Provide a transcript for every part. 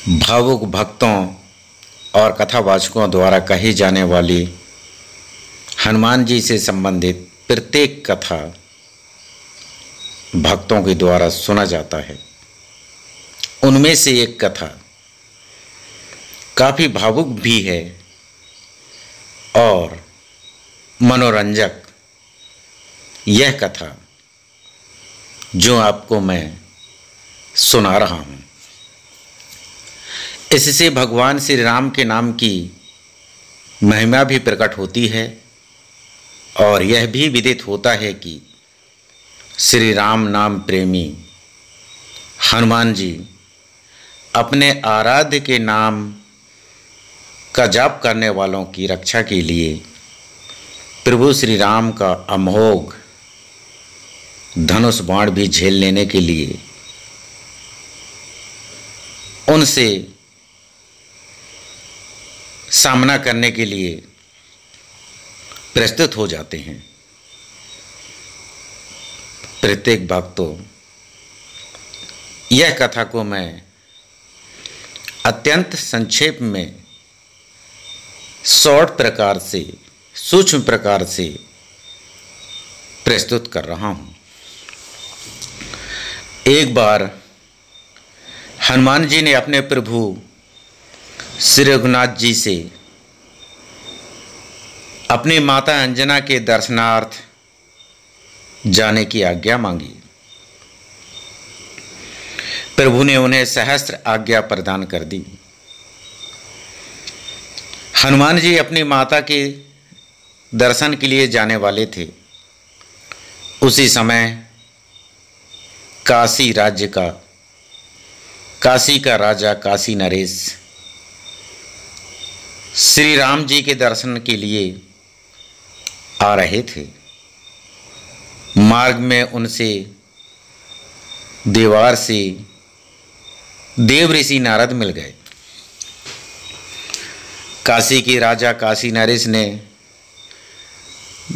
भावुक भक्तों और कथावाचकों द्वारा कही जाने वाली हनुमान जी से संबंधित प्रत्येक कथा भक्तों के द्वारा सुना जाता है। उनमें से एक कथा काफ़ी भावुक भी है और मनोरंजक। यह कथा जो आपको मैं सुना रहा हूँ, इससे भगवान श्री राम के नाम की महिमा भी प्रकट होती है और यह भी विदित होता है कि श्री राम नाम प्रेमी हनुमान जी अपने आराध्य के नाम का जाप करने वालों की रक्षा के लिए प्रभु श्री राम का अमोघ धनुष बाण भी झेल लेने के लिए उनसे सामना करने के लिए प्रस्तुत हो जाते हैं। प्रत्येक भक्तों, यह कथा को मैं अत्यंत संक्षेप में शॉर्ट प्रकार से, सूक्ष्म प्रकार से प्रस्तुत कर रहा हूं। एक बार हनुमान जी ने अपने प्रभु श्री रघुनाथ जी से अपनी माता अंजना के दर्शनार्थ जाने की आज्ञा मांगी। प्रभु ने उन्हें सहस्त्र आज्ञा प्रदान कर दी। हनुमान जी अपनी माता के दर्शन के लिए जाने वाले थे। उसी समय काशी राज्य का, काशी का राजा काशी नरेश श्री राम जी के दर्शन के लिए आ रहे थे। मार्ग में उनसे दीवार से देव ऋषि नारद मिल गए। काशी के राजा काशी नरेश ने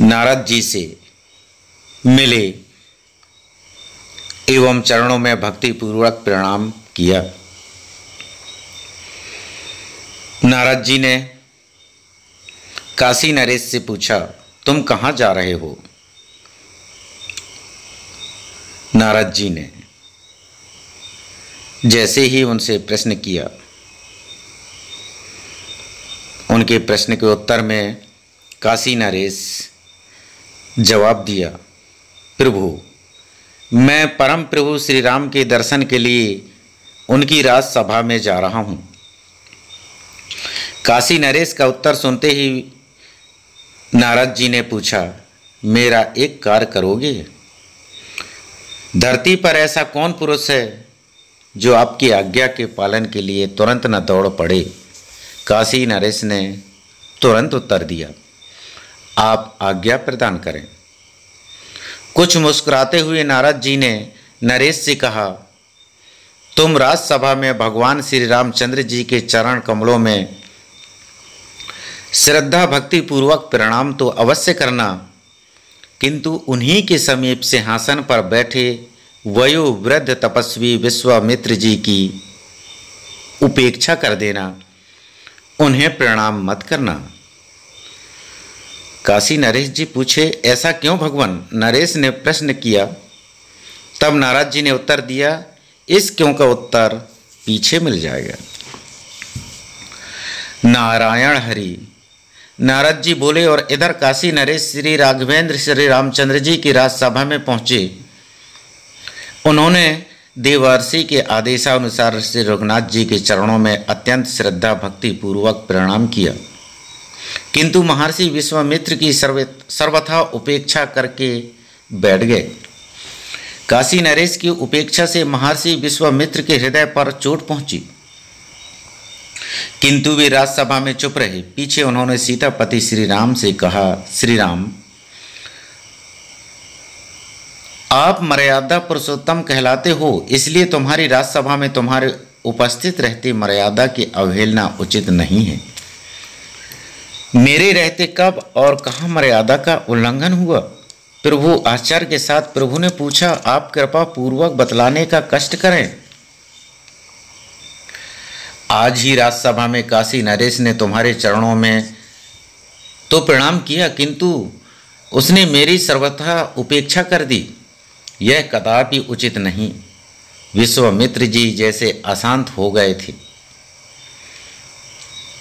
नारद जी से मिले एवं चरणों में भक्तिपूर्वक प्रणाम किया। नारद जी ने काशी नरेश से पूछा, तुम कहाँ जा रहे हो? नारद जी ने जैसे ही उनसे प्रश्न किया, उनके प्रश्न के उत्तर में काशी नरेश जवाब दिया, प्रभु, मैं परम प्रभु श्री राम के दर्शन के लिए उनकी राजसभा में जा रहा हूँ। काशी नरेश का उत्तर सुनते ही नारद जी ने पूछा, मेरा एक कार्य करोगे? धरती पर ऐसा कौन पुरुष है जो आपकी आज्ञा के पालन के लिए तुरंत न दौड़ पड़े? काशी नरेश ने तुरंत उत्तर दिया, आप आज्ञा प्रदान करें। कुछ मुस्कुराते हुए नारद जी ने नरेश से कहा, तुम राजसभा में भगवान श्री रामचंद्र जी के चरण कमलों में श्रद्धा भक्ति पूर्वक प्रणाम तो अवश्य करना, किंतु उन्हीं के समीप सिंहासन पर बैठे वयोवृद्ध तपस्वी विश्वामित्र जी की उपेक्षा कर देना, उन्हें प्रणाम मत करना। काशी नरेश जी पूछे, ऐसा क्यों भगवान? नरेश ने प्रश्न किया। तब नारद जी ने उत्तर दिया, इस क्यों का उत्तर पीछे मिल जाएगा। नारायण हरि। नारद जी बोले और इधर काशी नरेश श्री राघवेंद्र श्री रामचंद्र जी की राजसभा में पहुंचे। उन्होंने देवर्षि के आदेशानुसार श्री रघुनाथ जी के चरणों में अत्यंत श्रद्धा भक्ति पूर्वक प्रणाम किया, किंतु महर्षि विश्वामित्र की सर्वथा उपेक्षा करके बैठ गए। काशी नरेश की उपेक्षा से महर्षि विश्वामित्र के हृदय पर चोट पहुंची, किंतु वे राजसभा में चुप रहे। पीछे उन्होंने सीतापति श्री राम से कहा, श्री राम, आप मर्यादा पुरुषोत्तम कहलाते हो, इसलिए तुम्हारी राजसभा में तुम्हारे उपस्थित रहते मर्यादा की अवहेलना उचित नहीं है। मेरे रहते कब और कहाँ मर्यादा का उल्लंघन हुआ? प्रभु आश्चर्य के साथ प्रभु ने पूछा, आप कृपा पूर्वक बतलाने का कष्ट करें। आज ही राजसभा में काशी नरेश ने तुम्हारे चरणों में तो प्रणाम किया, किंतु उसने मेरी सर्वथा उपेक्षा कर दी। यह कदापि उचित नहीं। विश्वामित्र जी जैसे अशांत हो गए थे।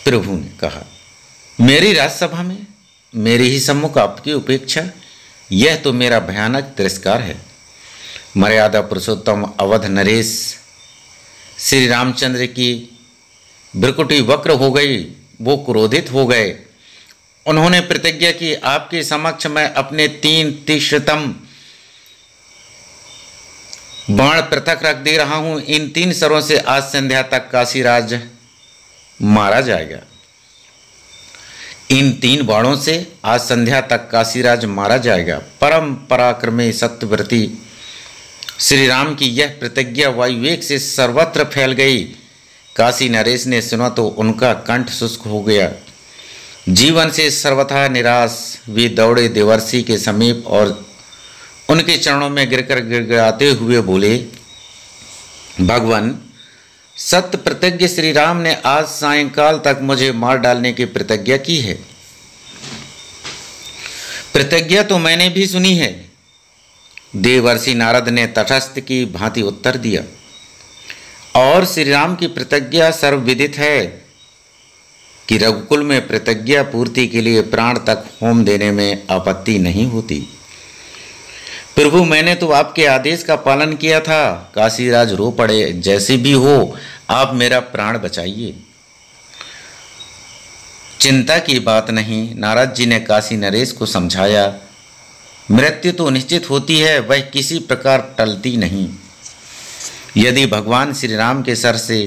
प्रभु ने कहा, मेरी राजसभा में मेरे ही सम्मुख आपकी उपेक्षा, यह तो मेरा भयानक तिरस्कार है। मर्यादा पुरुषोत्तम अवध नरेश श्री रामचंद्र की भ्रुकुटी वक्र हो गई। वो क्रोधित हो गए। उन्होंने प्रतिज्ञा की, आपके समक्ष मैं अपने 3 तीक्ष्णतम बाण पृथक रख दे रहा हूं। इन 3 सरों से आज संध्या तक काशीराज मारा जाएगा। इन 3 बाणों से आज संध्या तक काशीराज मारा जाएगा। परम पराक्रमी सत्यव्रती श्री राम की यह प्रतिज्ञा वायुवेग से सर्वत्र फैल गई। काशी नरेश ने सुना तो उनका कंठ शुष्क हो गया। जीवन से सर्वथा निराश वे दौड़े देवर्षि के समीप और उनके चरणों में गिरकर गिड़गिड़ाते हुए बोले, भगवान, सत्य प्रतिज्ञ श्री राम ने आज सायंकाल तक मुझे मार डालने की प्रतिज्ञा की है। प्रतिज्ञा तो मैंने भी सुनी है। देवर्षि नारद ने तटस्थ की भांति उत्तर दिया, और श्री राम की प्रतिज्ञा सर्वविदित है कि रघुकुल में प्रतिज्ञा पूर्ति के लिए प्राण तक होम देने में आपत्ति नहीं होती। प्रभु, मैंने तो आपके आदेश का पालन किया था। काशीराज रो पड़े। जैसे भी हो, आप मेरा प्राण बचाइए। चिंता की बात नहीं, नारद जी ने काशी नरेश को समझाया। मृत्यु तो निश्चित होती है, वह किसी प्रकार टलती नहीं। यदि भगवान श्री राम के सर से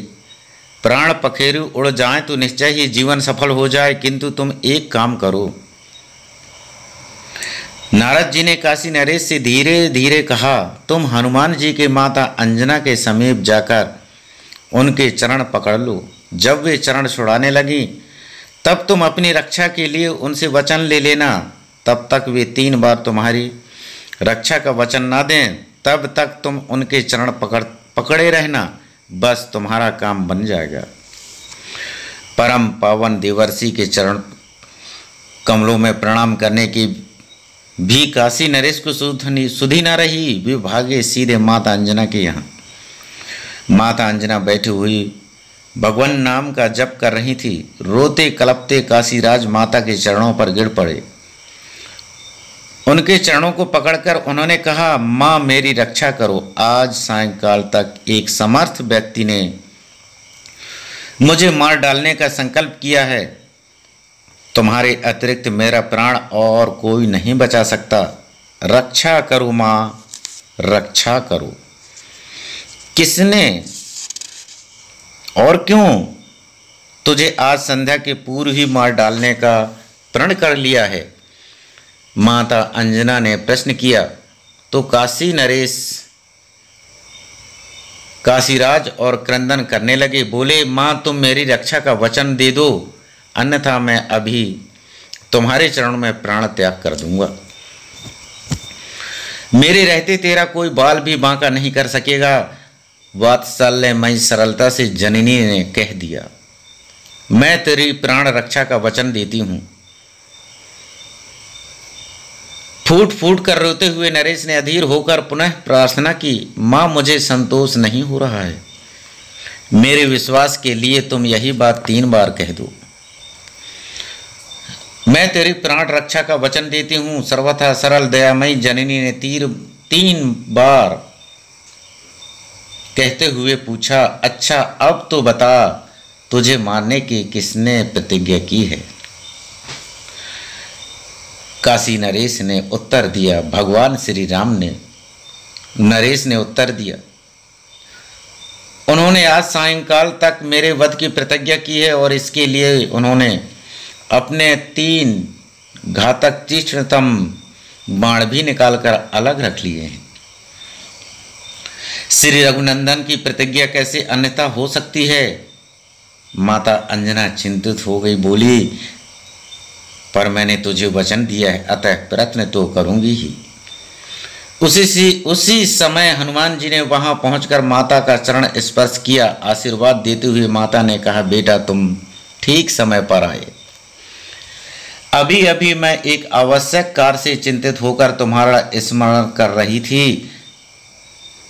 प्राण पखेरु उड़ जाएं तो निश्चय ही जीवन सफल हो जाए, किंतु तुम एक काम करो। नारद जी ने काशी नरेश से धीरे धीरे कहा, तुम हनुमान जी के माता अंजना के समीप जाकर उनके चरण पकड़ लो। जब वे चरण छुड़ाने लगी तब तुम अपनी रक्षा के लिए उनसे वचन ले लेना। तब तक वे 3 बार तुम्हारी रक्षा का वचन ना दें, तब तक तुम उनके चरण पकड़े रहना। बस तुम्हारा काम बन जाएगा। परम पावन देवर्षि के चरण कमलों में प्रणाम करने की भी काशी नरेश को सुधी न रही। वे भागे सीधे माता अंजना के यहाँ। माता अंजना बैठी हुई भगवान नाम का जप कर रही थी। रोते कलपते काशीराज माता के चरणों पर गिर पड़े। उनके चरणों को पकड़कर उन्होंने कहा, माँ मेरी रक्षा करो। आज सायंकाल तक एक समर्थ व्यक्ति ने मुझे मार डालने का संकल्प किया है। तुम्हारे अतिरिक्त मेरा प्राण और कोई नहीं बचा सकता। रक्षा करो माँ, रक्षा करो। किसने और क्यों तुझे आज संध्या के पूर्व ही मार डालने का प्रण कर लिया है? माता अंजना ने प्रश्न किया तो काशी नरेश काशीराज और क्रंदन करने लगे। बोले, माँ तुम मेरी रक्षा का वचन दे दो, अन्यथा मैं अभी तुम्हारे चरणों में प्राण त्याग कर दूंगा। मेरे रहते तेरा कोई बाल भी बांका नहीं कर सकेगा। वात्सल्यमयी सरलता से जननी ने कह दिया, मैं तेरी प्राण रक्षा का वचन देती हूं। फूट फूट कर रोते हुए नरेश ने अधीर होकर पुनः प्रार्थना की, मां मुझे संतोष नहीं हो रहा है। मेरे विश्वास के लिए तुम यही बात 3 बार कह दो। मैं तेरी प्राण रक्षा का वचन देती हूं। सर्वथा सरल दयामयी जननी ने 3 बार कहते हुए पूछा, अच्छा अब तो बता, तुझे मारने की किसने प्रतिज्ञा की है? काशी नरेश ने उत्तर दिया, भगवान श्री राम ने। नरेश ने उत्तर दिया, उन्होंने आज सायंकाल तक मेरे वध की प्रतिज्ञा की है और इसके लिए उन्होंने अपने 3 घातक तीक्ष्णतम बाण भी निकालकर अलग रख लिए हैं। श्री रघुनंदन की प्रतिज्ञा कैसे अन्यथा हो सकती है? माता अंजना चिंतित हो गई, बोली, पर मैंने तुझे वचन दिया है, अतः प्रयत्न तो करूंगी ही। उसी समय हनुमान जी ने वहां पहुंचकर माता का चरण स्पर्श किया। आशीर्वाद देते हुए माता ने कहा, बेटा तुम ठीक समय पर आए। अभी अभी मैं एक आवश्यक कार्य से चिंतित होकर तुम्हारा स्मरण कर रही थी।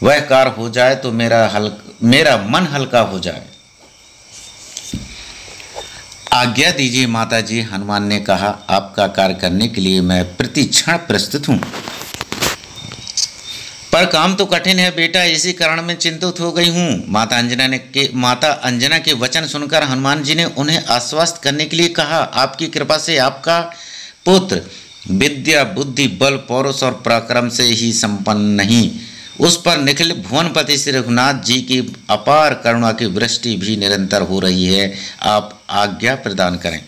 वह कार्य हो जाए तो मेरा मन हल्का हो जाए। आज्ञा दीजिए माता जी। हनुमान ने कहा, आपका कार्य करने के लिए मैं प्रति क्षण प्रस्तुत हूं, पर काम तो कठिन है बेटा, इसी कारण मैं चिंतित हो गई हूं। माता अंजना के वचन सुनकर हनुमान जी ने उन्हें आश्वस्त करने के लिए कहा, आपकी कृपा से आपका पुत्र विद्या बुद्धि बल पौरुष और पराक्रम से ही संपन्न नहीं, उस पर निखिल भुवनपति श्री रघुनाथ जी की अपार करुणा की वृष्टि भी निरंतर हो रही है। आप आज्ञा प्रदान करें।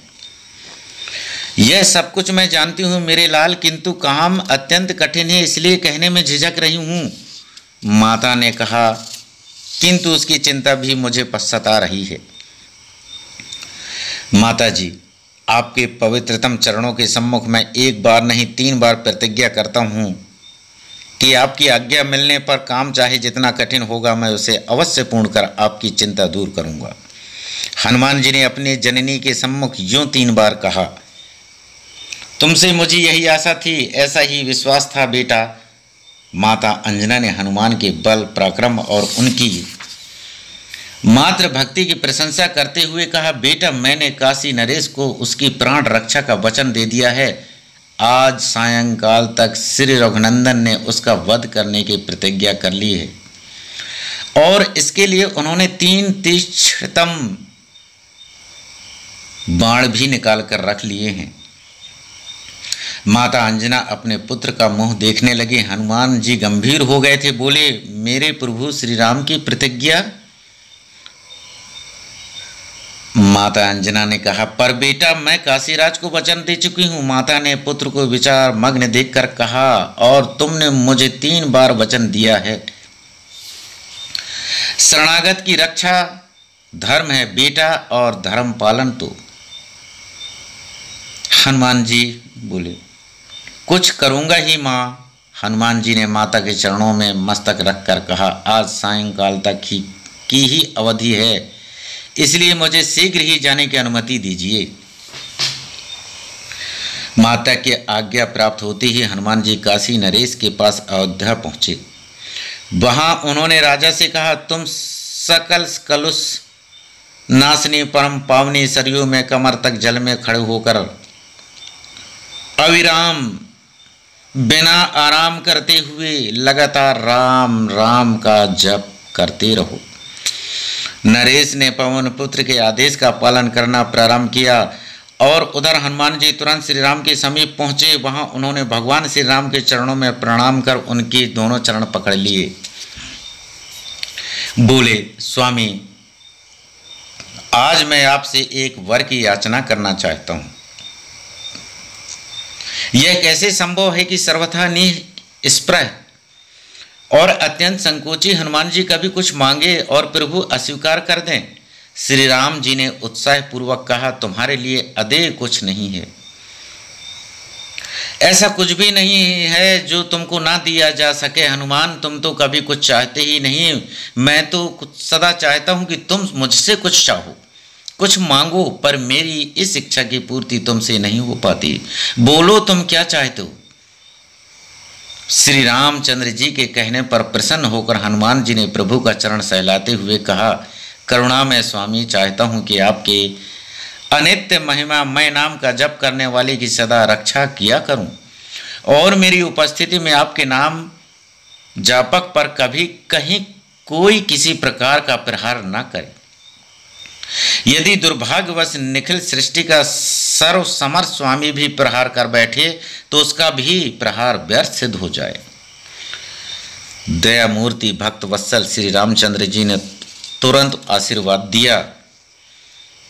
यह सब कुछ मैं जानती हूँ मेरे लाल, किंतु काम अत्यंत कठिन है, इसलिए कहने में झिझक रही हूँ। माता ने कहा, किंतु उसकी चिंता भी मुझे सता रही है। माता जी, आपके पवित्रतम चरणों के सम्मुख मैं एक बार नहीं 3 बार प्रतिज्ञा करता हूँ कि आपकी आज्ञा मिलने पर काम चाहे जितना कठिन होगा मैं उसे अवश्य पूर्ण कर आपकी चिंता दूर करूँगा। हनुमान जी ने अपनी जननी के सम्मुख यूँ 3 बार कहा, तुमसे मुझे यही आशा थी, ऐसा ही विश्वास था बेटा। माता अंजना ने हनुमान के बल पराक्रम और उनकी मात्र भक्ति की प्रशंसा करते हुए कहा, बेटा मैंने काशी नरेश को उसकी प्राण रक्षा का वचन दे दिया है। आज सायंकाल तक श्री रघुनंदन ने उसका वध करने की प्रतिज्ञा कर ली है और इसके लिए उन्होंने 3 तीक्ष्णतम बाण भी निकाल कर रख लिए हैं। माता अंजना अपने पुत्र का मुंह देखने लगे। हनुमान जी गंभीर हो गए थे, बोले, मेरे प्रभु श्री राम की प्रतिज्ञा? माता अंजना ने कहा, पर बेटा मैं काशीराज को वचन दे चुकी हूँ। माता ने पुत्र को विचार मग्न देखकर कहा, और तुमने मुझे 3 बार वचन दिया है। शरणागत की रक्षा धर्म है बेटा, और धर्म पालन तो। हनुमान जी बोले, कुछ करूँगा ही माँ। हनुमान जी ने माता के चरणों में मस्तक रखकर कहा, आज सायंकाल तक की ही अवधि है, इसलिए मुझे शीघ्र ही जाने की अनुमति दीजिए। माता की आज्ञा प्राप्त होते ही हनुमान जी काशी नरेश के पास अयोध्या पहुँचे। वहाँ उन्होंने राजा से कहा, तुम सकल कलुष नाशनी परम पावनी सरयू में कमर तक जल में खड़े होकर अविराम बिना आराम करते हुए लगातार राम राम का जप करते रहो। नरेश ने पवन पुत्र के आदेश का पालन करना प्रारंभ किया और उधर हनुमान जी तुरंत श्री राम के समीप पहुंचे। वहां उन्होंने भगवान श्री राम के चरणों में प्रणाम कर उनके दोनों चरण पकड़ लिए। बोले, स्वामी, आज मैं आपसे एक वर की याचना करना चाहता हूं। यह कैसे संभव है कि सर्वथा निस्पृह और अत्यंत संकोची हनुमान जी कभी कुछ मांगे और प्रभु अस्वीकार कर दें? श्री राम जी ने उत्साह पूर्वक कहा, तुम्हारे लिए अदेय कुछ नहीं है। ऐसा कुछ भी नहीं है जो तुमको ना दिया जा सके। हनुमान, तुम तो कभी कुछ चाहते ही नहीं। मैं तो सदा चाहता हूं कि तुम मुझसे कुछ चाहो, कुछ मांगो, पर मेरी इस इच्छा की पूर्ति तुमसे नहीं हो पाती। बोलो, तुम क्या चाहते हो? श्री रामचंद्र जी के कहने पर प्रसन्न होकर हनुमान जी ने प्रभु का चरण सहलाते हुए कहा, करुणामय स्वामी, चाहता हूं कि आपके अनित्य महिमा मैं नाम का जप करने वाले की सदा रक्षा किया करूं और मेरी उपस्थिति में आपके नाम जापक पर कभी कहीं कोई किसी प्रकार का प्रहार न करे। यदि दुर्भाग्यवश निखिल सृष्टि का सर्व समर्थ स्वामी भी प्रहार कर बैठे तो उसका भी प्रहार व्यर्थ सिद्ध हो जाए। दया मूर्ति भक्त वत्सल श्री रामचंद्र जी ने तुरंत आशीर्वाद दिया,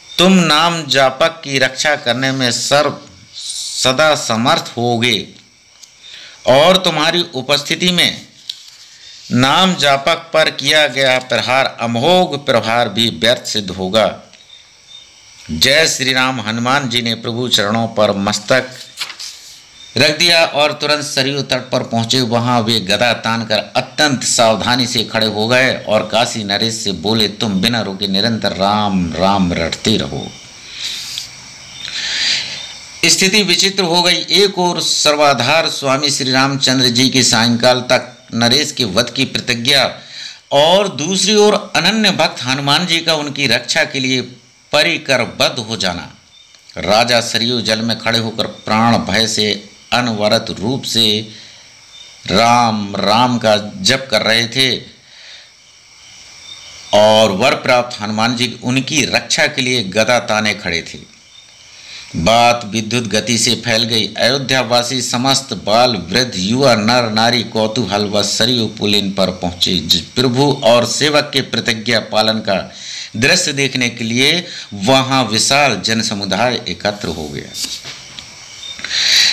तुम नाम जापक की रक्षा करने में सदा समर्थ होगे और तुम्हारी उपस्थिति में नाम जापक पर किया गया प्रहार अमोघ प्रहार भी व्यर्थ सिद्ध होगा। जय श्री राम। हनुमान जी ने प्रभु चरणों पर मस्तक रख दिया और तुरंत सरयू तट पर पहुंचे। वहां वे गदा तानकर अत्यंत सावधानी से खड़े हो गए और काशी नरेश से बोले, तुम बिना रुके निरंतर राम राम रटते रहो। स्थिति विचित्र हो गई। एक ओर सर्वाधार स्वामी श्री रामचंद्र जी की सायंकाल तक नरेश के वध की प्रतिज्ञा और दूसरी ओर अनन्य भक्त हनुमान जी का उनकी रक्षा के लिए परिकरबद्ध हो जाना। राजा सरयू जल में खड़े होकर प्राण भय से अनवरत रूप से राम राम का जप कर रहे थे और वर प्राप्त हनुमान जी उनकी रक्षा के लिए गदा ताने खड़े थे। बात विद्युत गति से फैल गई। अयोध्यावासी समस्त बाल वृद्ध युवा नर नारी कौतूहल व सरयू पुलिन पर पहुंचे। प्रभु और सेवक के प्रतिज्ञा पालन का दृश्य देखने के लिए वहां विशाल जन समुदाय एकत्र हो गया।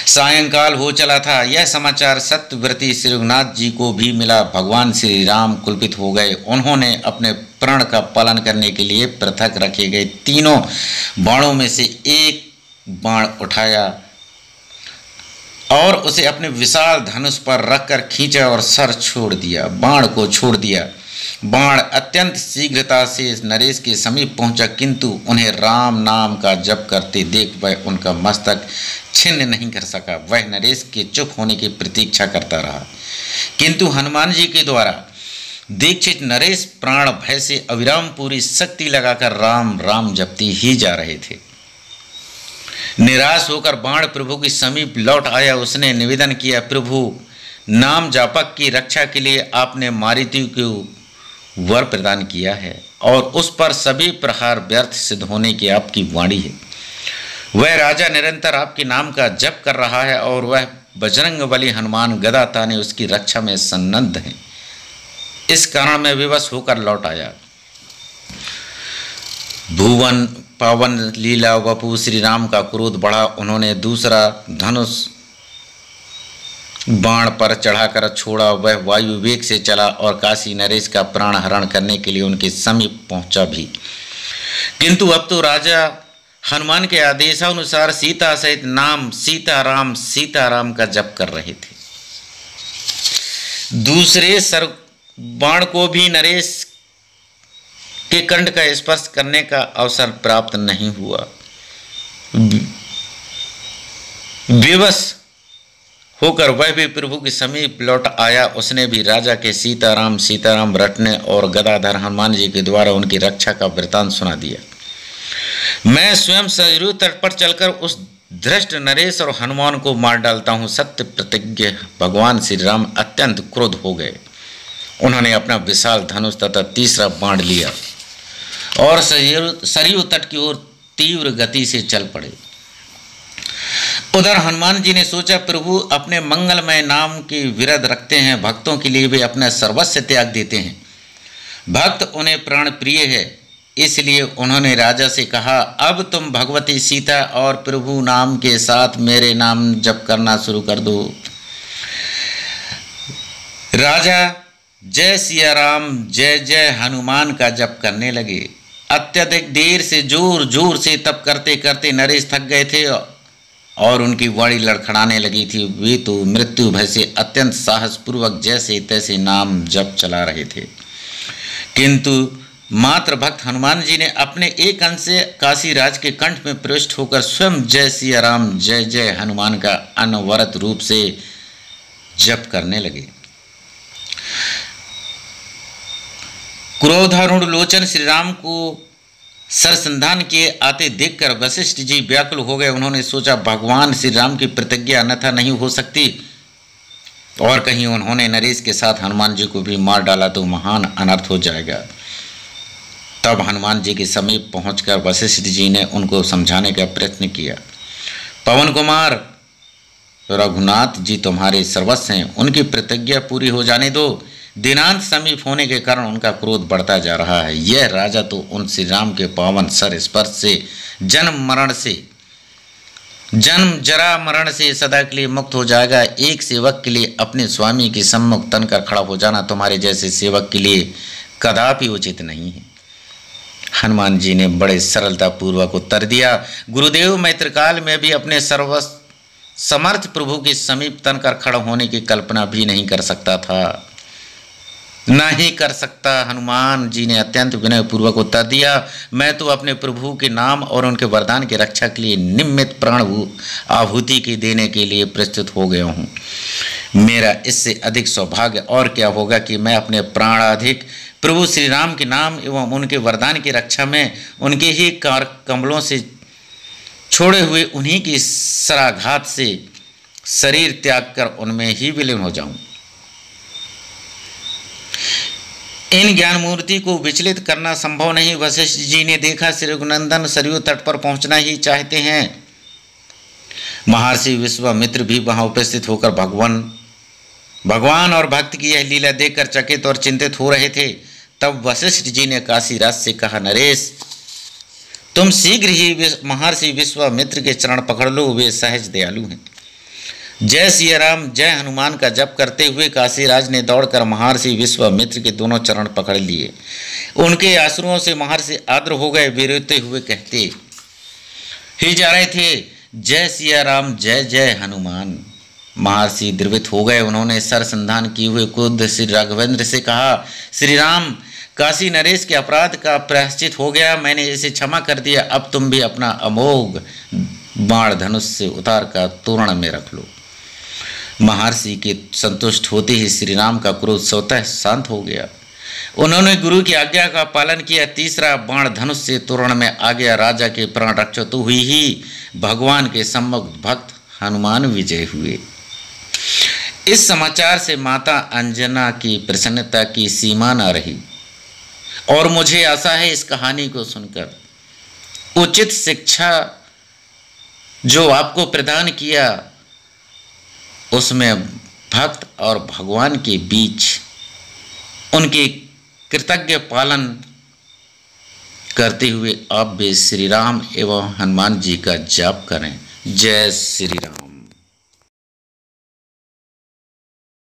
सायंकाल हो चला था। यह समाचार सत्यव्रती श्री रघुनाथ जी को भी मिला। भगवान श्री राम कुलपित हो गए। उन्होंने अपने प्रण का पालन करने के लिए पृथक रखे गए तीनों बाणों में से एक बाण उठाया और उसे अपने विशाल धनुष पर रखकर खींचा और सर छोड़ दिया। बाण को छोड़ दिया। बाण अत्यंत शीघ्रता से नरेश के समीप पहुंचा, किंतु उन्हें राम नाम का जप करते देख वह उनका मस्तक छिन्न नहीं कर सका। वह नरेश के चुप होने की प्रतीक्षा करता रहा, किंतु हनुमान जी के द्वारा दीक्षित नरेश प्राण भय से अविराम पूरी शक्ति लगाकर राम राम जपते ही जा रहे थे। निराश होकर बाण प्रभु के समीप लौट आया। उसने निवेदन किया, प्रभु नाम जापक की रक्षा के लिए आपने मारुति को वर प्रदान किया है और उस पर सभी प्रहार व्यर्थ सिद्ध होने की आपकी वाणी है। वह राजा निरंतर आपके नाम का जप कर रहा है और वह बजरंग बली हनुमान गदा ताने उसकी रक्षा में सन्नद्ध हैं। इस कारण मैं विवश होकर लौट आया। भुवन पावन लीला वपु श्री राम का क्रोध बढ़ा। उन्होंने दूसरा धनुष बाण पर चढ़ाकर छोड़ा। वह वायु वेग से चला और काशी नरेश का प्राण हरण करने के लिए उनके समीप पहुंचा भी, किंतु अब तो राजा हनुमान के आदेशानुसार सीता सहित नाम सीताराम का जप कर रहे थे। दूसरे सर बाण को भी नरेश के कंठ का स्पर्श करने का अवसर प्राप्त नहीं हुआ। विवश होकर वह भी प्रभु के समीप लौट आया। उसने भी राजा के सीताराम रटने और गदाधर हनुमान जी के द्वारा उनकी रक्षा का वृतांत सुना दिया। मैं स्वयं सरयू तट पर चलकर उस धृष्ट नरेश और हनुमान को मार डालता हूँ। सत्य प्रतिज्ञ भगवान श्री राम अत्यंत क्रोध हो गए। उन्होंने अपना विशाल धनुष तथा तीसरा बाण लिया और सरयू तट की ओर तीव्र गति से चल पड़े। उधर हनुमान जी ने सोचा, प्रभु अपने मंगलमय नाम के विरध रखते हैं, भक्तों के लिए वे अपना सर्वस्व त्याग देते हैं। भक्त उन्हें प्राण प्रिय है, इसलिए उन्होंने राजा से कहा, अब तुम भगवती सीता और प्रभु नाम के साथ मेरे नाम जप करना शुरू कर दो। राजा जय सिया राम जय जय हनुमान का जप करने लगे। अत्यधिक देर से जोर जोर से तप करते करते नरेश थक गए थे और उनकी वाणी लड़खड़ाने लगी थी। वे तो मृत्यु भय से अत्यंत साहसपूर्वक जैसे तैसे नाम जप चला रहे थे, किंतु मात्र भक्त हनुमान जी ने अपने एक अंश से काशी राज के कंठ में प्रविष्ट होकर स्वयं जय सिया राम जय जय हनुमान का अनवरत रूप से जप करने लगे। क्रोधारूढ़ लोचन श्री राम को सरसंधान किए आते देखकर वशिष्ठ जी व्याकुल हो गए। उन्होंने सोचा, भगवान श्री राम की प्रतिज्ञा अन्यथा नहीं हो सकती और कहीं उन्होंने नरेश के साथ हनुमान जी को भी मार डाला तो महान अनर्थ हो जाएगा। तब हनुमान जी के समीप पहुंचकर वशिष्ठ जी ने उनको समझाने का प्रयत्न किया। पवन कुमार, रघुनाथ जी तुम्हारे सर्वस्व हैं, उनकी प्रतिज्ञा पूरी हो जाने दो। दिनांत समीप होने के कारण उनका क्रोध बढ़ता जा रहा है। यह राजा तो उन श्री राम के पावन सर स्पर्श से जन्म जरा मरण से सदा के लिए मुक्त हो जाएगा। एक सेवक के लिए अपने स्वामी के सम्मुख तनकर खड़ा हो जाना तुम्हारे जैसे सेवक के लिए कदापि उचित नहीं है। हनुमान जी ने बड़े सरलता पूर्वक उत्तर दिया, गुरुदेव मैं त्रिकाल में भी अपने समर्थ प्रभु के समीप तनकर खड़ा होने की कल्पना भी नहीं कर सकता था। नहीं कर सकता। हनुमान जी ने अत्यंत विनय पूर्वक उत्तर दिया, मैं तो अपने प्रभु के नाम और उनके वरदान की रक्षा के लिए निमित्त प्राण आहुति की देने के लिए प्रस्तुत हो गया हूँ। मेरा इससे अधिक सौभाग्य और क्या होगा कि मैं अपने प्राणाधिक प्रभु श्री राम के नाम एवं उनके वरदान की रक्षा में उनके ही कमलों से छोड़े हुए उन्हीं की शराघात से शरीर त्याग कर उनमें ही विलीन हो जाऊं। इन ज्ञान मूर्ति को विचलित करना संभव नहीं। वशिष्ठ जी ने देखा श्री रघुनंदन सरयू तट पर पहुंचना ही चाहते हैं। महर्षि विश्वामित्र भी वहां उपस्थित होकर भगवान और भक्त की यह लीला देखकर चकित और चिंतित हो रहे थे। तब वशिष्ठ जी ने काशीराज से कहा, नरेश, तुम शीघ्र ही महर्षि विश्वामित्र के चरण पकड़ लो, वे सहज दयालु हैं। जय सिया राम, जय हनुमान का जप करते हुए काशीराज ने दौड़कर महर्षि विश्वामित्र के दोनों चरण पकड़ लिए। उनके आंसुओं से महर्षि आर्द्र हो गए। वे रोते हुए कहते ही जा रहे थे, जय सिया राम, जय जय हनुमान। महर्षि द्रवित हो गए। उन्होंने सरसंधान किए हुए क्रुद्ध श्री राघवेंद्र से कहा, श्री राम, काशी नरेश के अपराध का प्रायश्चित हो गया, मैंने इसे क्षमा कर दिया। अब तुम भी अपना अमोघ बाण धनुष से उतार कर तोरण में रख लो। महर्षि के संतुष्ट होते ही श्री राम का क्रोध स्वतः शांत हो गया। उन्होंने गुरु की आज्ञा का पालन किया। तीसरा बाण धनुष से तोरण में आ गया। राजा के प्राण रक्षा तो हुई ही, भगवान के सम्मुख भक्त हनुमान विजय हुए। इस समाचार से माता अंजना की प्रसन्नता की सीमा न रही और मुझे आशा है इस कहानी को सुनकर उचित शिक्षा जो आपको प्रदान किया उसमें भक्त और भगवान के बीच उनके कृतज्ञ पालन करते हुए आप भी श्री राम एवं हनुमान जी का जाप करें। जय श्री राम।